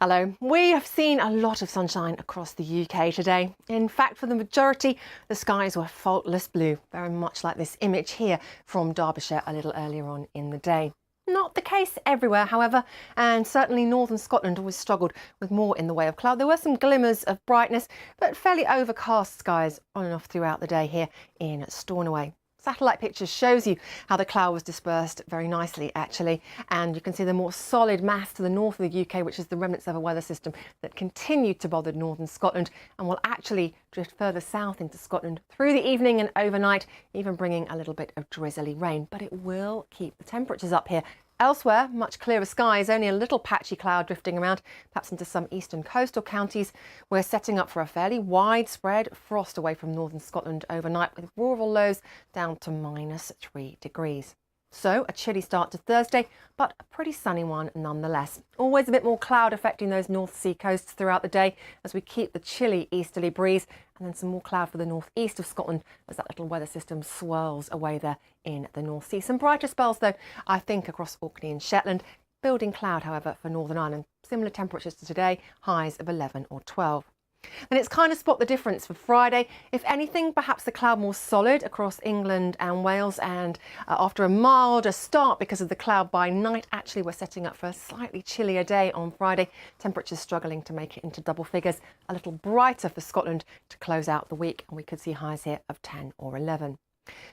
Hello. We have seen a lot of sunshine across the UK today. In fact, for the majority, the skies were faultless blue, very much like this image here from Derbyshire a little earlier on in the day. Not the case everywhere, however, and certainly northern Scotland always struggled with more in the way of cloud. There were some glimmers of brightness, but fairly overcast skies on and off throughout the day here in Stornoway. Satellite pictures shows you how the cloud was dispersed very nicely, actually, and you can see the more solid mass to the north of the UK, which is the remnants of a weather system that continued to bother northern Scotland and will actually drift further south into Scotland through the evening and overnight, even bringing a little bit of drizzly rain. But it will keep the temperatures up here. Elsewhere, much clearer skies, only a little patchy cloud drifting around, perhaps into some eastern coastal counties. We're setting up for a fairly widespread frost away from northern Scotland overnight, with rural lows down to -3 degrees. So a chilly start to Thursday, but a pretty sunny one nonetheless. Always a bit more cloud affecting those North Sea coasts throughout the day as we keep the chilly easterly breeze, and then some more cloud for the northeast of Scotland as that little weather system swirls away there in the North Sea. Some brighter spells though, I think, across Orkney and Shetland. Building cloud, however, for Northern Ireland. Similar temperatures to today, highs of 11 or 12. And it's kind of spot the difference for Friday. If anything, perhaps the cloud more solid across England and Wales, and after a milder start because of the cloud by night, actually we're setting up for a slightly chillier day on Friday. Temperatures struggling to make it into double figures. A little brighter for Scotland to close out the week, and we could see highs here of 10 or 11.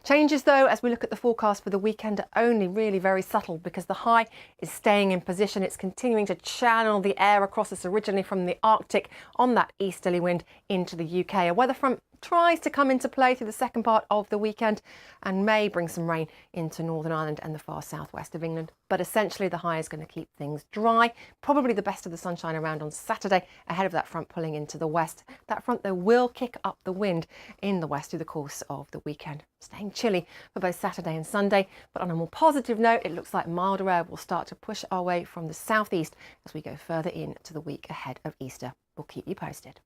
Changes though, as we look at the forecast for the weekend, are only really very subtle because the high is staying in position. It's continuing to channel the air across us originally from the Arctic on that easterly wind into the UK. A weather front tries to come into play through the second part of the weekend and may bring some rain into Northern Ireland and the far southwest of England. But essentially the high is going to keep things dry. Probably the best of the sunshine around on Saturday ahead of that front pulling into the west. That front though will kick up the wind in the west through the course of the weekend. Staying chilly for both Saturday and Sunday, but on a more positive note, it looks like milder air will start to push our way from the southeast as we go further into the week ahead of Easter. We'll keep you posted.